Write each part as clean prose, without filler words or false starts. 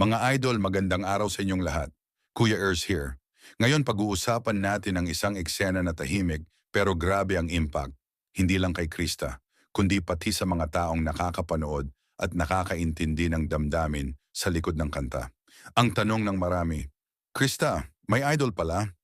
Mga idol, magandang araw sa inyong lahat. Kuya Ers here. Ngayon pag-uusapan natin ang isang eksena na tahimik pero grabe ang impact. Hindi lang kay Krista, kundi pati sa mga taong nakakapanood at nakakaintindi ng damdamin sa likod ng kanta. Ang tanong ng marami, Krista, may idol pala?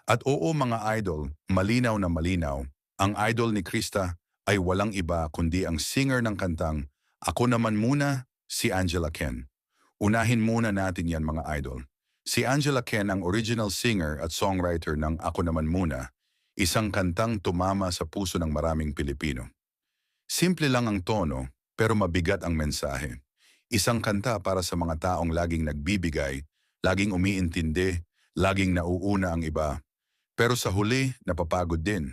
At oo mga idol, malinaw na malinaw, ang idol ni Krista ay walang iba kundi ang singer ng kantang Ako Naman Muna, si Angela Ken. Unahin muna natin yan mga idol. Si Angela Ken ang original singer at songwriter ng Ako Naman Muna, isang kantang tumama sa puso ng maraming Pilipino. Simple lang ang tono, pero mabigat ang mensahe. Isang kanta para sa mga taong laging nagbibigay, laging umiintindi, laging nauuna ang iba. Pero sa huli, napapagod din.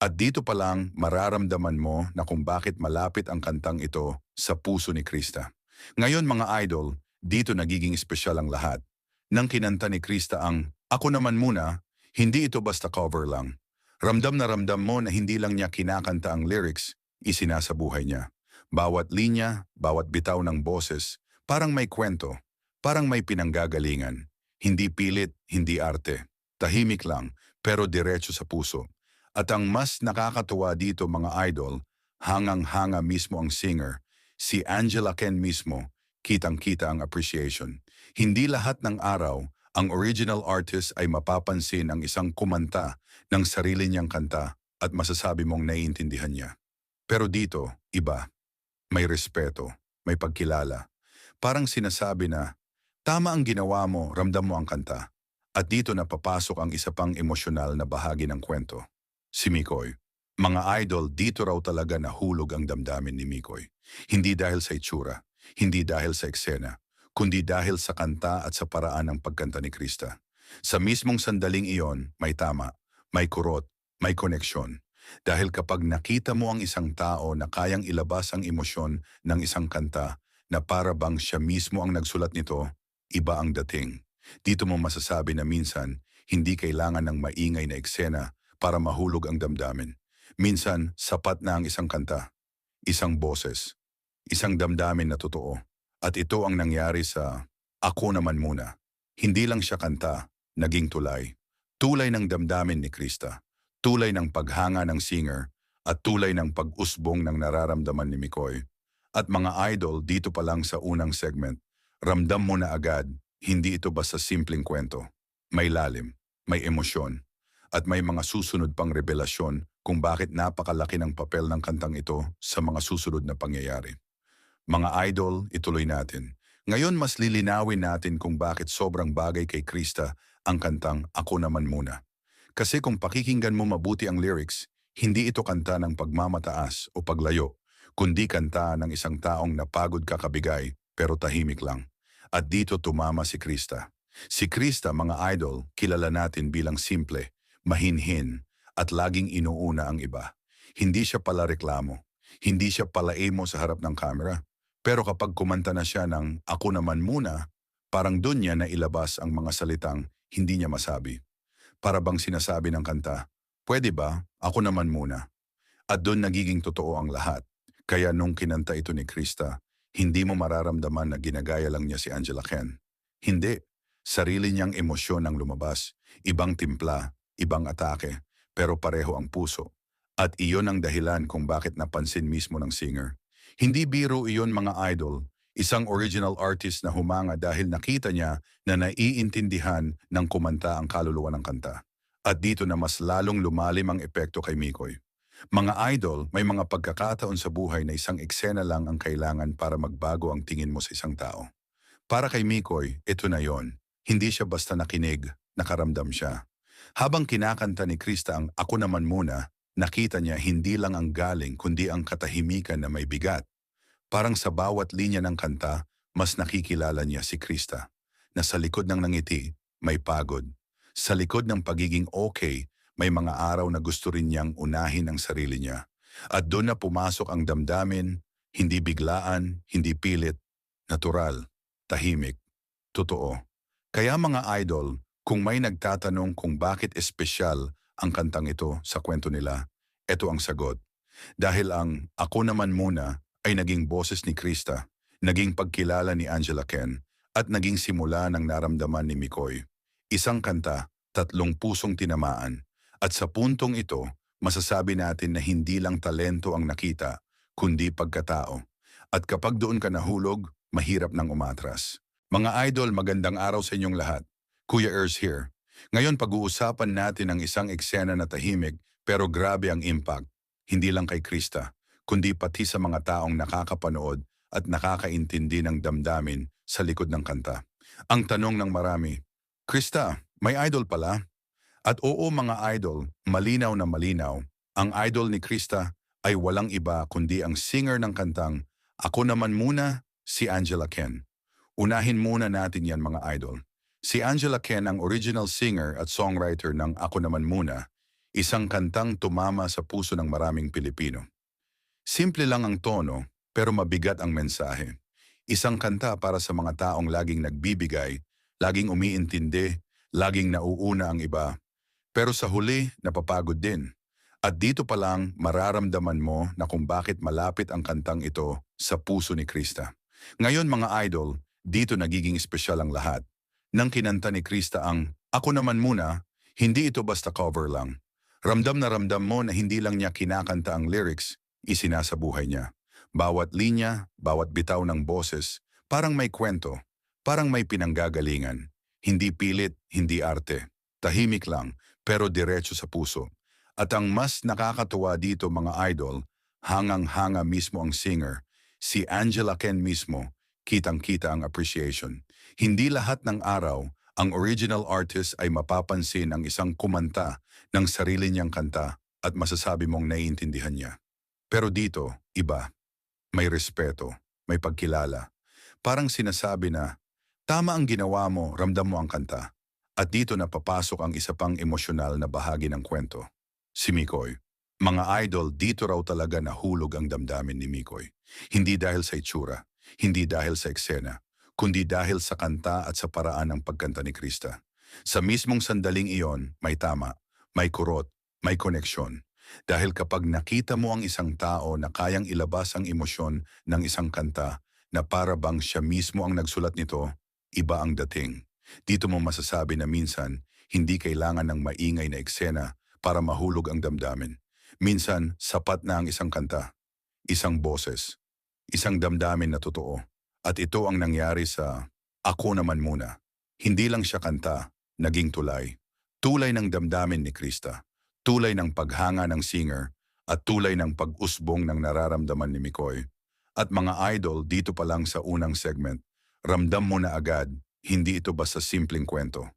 At dito pa lang mararamdaman mo na kung bakit malapit ang kantang ito sa puso ni Krista. Ngayon mga idol, dito nagiging espesyal ang lahat. Nang kinanta ni Krista ang Ako Naman Muna, hindi ito basta cover lang. Ramdam na ramdam mo na hindi lang niya kinakanta ang lyrics, isinasabuhay niya. Bawat linya, bawat bitaw ng boses, parang may kwento, parang may pinanggagalingan. Hindi pilit, hindi arte. Tahimik lang, pero diretso sa puso. At ang mas nakakatuwa dito mga idol, hangang-hanga mismo ang singer, si Angela Ken mismo, kitang-kita ang appreciation. Hindi lahat ng araw, ang original artist ay mapapansin ang isang kumanta ng sarili niyang kanta at masasabi mong naiintindihan niya. Pero dito, iba. May respeto, may pagkilala. Parang sinasabi na, tama ang ginawa mo, ramdam mo ang kanta. At dito napapasok ang isa pang emosyonal na bahagi ng kwento. Si Mikoy. Mga idol, dito raw talaga nahulog ang damdamin ni Mikoy. Hindi dahil sa itsura, hindi dahil sa eksena, kundi dahil sa kanta at sa paraan ng pagkanta ni Krista. Sa mismong sandaling iyon, may tama, may kurot, may koneksyon. Dahil kapag nakita mo ang isang tao na kayang ilabas ang emosyon ng isang kanta na para bang siya mismo ang nagsulat nito, iba ang dating. Dito mo masasabi na minsan, hindi kailangan ng maingay na eksena para mahulog ang damdamin. Minsan, sapat na ang isang kanta, isang boses, isang damdamin na totoo. At ito ang nangyari sa Ako Naman Muna. Hindi lang siya kanta, naging tulay. Tulay ng damdamin ni Krista, tulay ng paghanga ng singer, at tulay ng pag-usbong ng nararamdaman ni Mikoy. At mga idol, dito pa lang sa unang segment, ramdam mo na agad, hindi ito basta simpleng kwento. May lalim, may emosyon, at may mga susunod pang revelasyon kung bakit napakalaki ng papel ng kantang ito sa mga susunod na pangyayari. Mga idol, ituloy natin. Ngayon mas lilinawin natin kung bakit sobrang bagay kay Krista ang kantang Ako Naman Muna. Kasi kung pakikinggan mo mabuti ang lyrics, hindi ito kanta ng pagmamataas o paglayo, kundi kanta ng isang taong napagod kakabigay pero tahimik lang. At dito tumama si Krista. Si Krista, mga idol, kilala natin bilang simple, mahinhin, at laging inuuna ang iba. Hindi siya pala reklamo. Hindi siya pala emo sa harap ng camera. Pero kapag kumanta na siya ng Ako Naman Muna, parang doon niya nailabas ang mga salitang hindi niya masabi. Para bang sinasabi ng kanta, pwede ba? Ako naman muna. At doon nagiging totoo ang lahat. Kaya nung kinanta ito ni Krista, hindi mo mararamdaman na ginagaya lang niya si Angela Ken. Hindi. Sarili niyang emosyon ang lumabas. Ibang timpla, ibang atake, pero pareho ang puso. At iyon ang dahilan kung bakit napansin mismo ng singer. Hindi biro iyon mga idol, isang original artist na humanga dahil nakita niya na naiintindihan ng kumanta ang kaluluwa ng kanta. At dito na mas lalong lumalim ang epekto kay Mikoy. Mga idol, may mga pagkakataon sa buhay na isang eksena lang ang kailangan para magbago ang tingin mo sa isang tao. Para kay Mikoy, ito na yon. Hindi siya basta nakinig, nakaramdam siya. Habang kinakanta ni Krista ang Ako Naman Muna, nakita niya hindi lang ang galing kundi ang katahimikan na may bigat. Parang sa bawat linya ng kanta, mas nakikilala niya si Krista. Na sa likod ng nangiti, may pagod. Sa likod ng pagiging okay, may mga araw na gusto rin niyang unahin ang sarili niya. At doon na pumasok ang damdamin, hindi biglaan, hindi pilit, natural, tahimik, totoo. Kaya mga idol, kung may nagtatanong kung bakit espesyal ang kantang ito sa kwento nila, ito ang sagot. Dahil ang Ako Naman Muna ay naging boses ni Krista, naging pagkilala ni Angela Ken, At naging simula ng naramdaman ni Mikoy. Isang kanta, tatlong pusong tinamaan. At sa puntong ito, masasabi natin na hindi lang talento ang nakita, kundi pagkatao. At kapag doon ka nahulog, mahirap nang umatras. Mga idol, magandang araw sa inyong lahat. Kuya Ers here. Ngayon pag-uusapan natin ang isang eksena na tahimik pero grabe ang impact. Hindi lang kay Krista, kundi pati sa mga taong nakakapanood at nakakaintindi ng damdamin sa likod ng kanta. Ang tanong ng marami, Krista, may idol pala? At oo mga idol, malinaw na malinaw, ang idol ni Krista ay walang iba kundi ang singer ng kantang Ako Naman Muna, si Angela Ken. Unahin muna natin yan mga idol. Si Angela Ken ang original singer at songwriter ng Ako Naman Muna, isang kantang tumama sa puso ng maraming Pilipino. Simple lang ang tono, pero mabigat ang mensahe. Isang kanta para sa mga taong laging nagbibigay, laging umiintindi, laging nauuna ang iba. Pero sa huli, napapagod din. At dito pa lang mararamdaman mo na kung bakit malapit ang kantang ito sa puso ni Krista. Ngayon mga idol, dito nagiging espesyal ang lahat. Nang kinanta ni Krista ang Ako Naman Muna, hindi ito basta cover lang. Ramdam na ramdam mo na hindi lang niya kinakanta ang lyrics, isinasabuhay niya. Bawat linya, bawat bitaw ng boses, parang may kwento, parang may pinanggagalingan. Hindi pilit, hindi arte. Tahimik lang, pero diretso sa puso. At ang mas nakakatuwa dito mga idol, hangang-hanga mismo ang singer, si Angela Ken mismo, kitang-kita ang appreciation. Hindi lahat ng araw, ang original artist ay mapapansin ang isang kumanta ng sarili niyang kanta at masasabi mong naiintindihan niya. Pero dito, iba. May respeto, may pagkilala. Parang sinasabi na, tama ang ginawa mo, ramdam mo ang kanta. At dito napapasok ang isa pang emosyonal na bahagi ng kwento. Si Mikoy. Mga idol, dito raw talaga nahulog ang damdamin ni Mikoy. Hindi dahil sa itsura, hindi dahil sa eksena, kundi dahil sa kanta at sa paraan ng pagkanta ni Krista. Sa mismong sandaling iyon, may tama, may kurot, may koneksyon. Dahil kapag nakita mo ang isang tao na kayang ilabas ang emosyon ng isang kanta na para bang siya mismo ang nagsulat nito, iba ang dating. Dito mo masasabi na minsan, hindi kailangan ng maingay na eksena para mahulog ang damdamin. Minsan, sapat na ang isang kanta, isang boses, isang damdamin na totoo. At ito ang nangyari sa Ako Naman Muna. Hindi lang siya kanta, naging tulay. Tulay ng damdamin ni Krista. Tulay ng paghanga ng singer at tulay ng pag-usbong ng nararamdaman ni Mikoy. At mga idol dito pa lang sa unang segment, ramdam mo na agad, hindi ito basta simpleng kwento.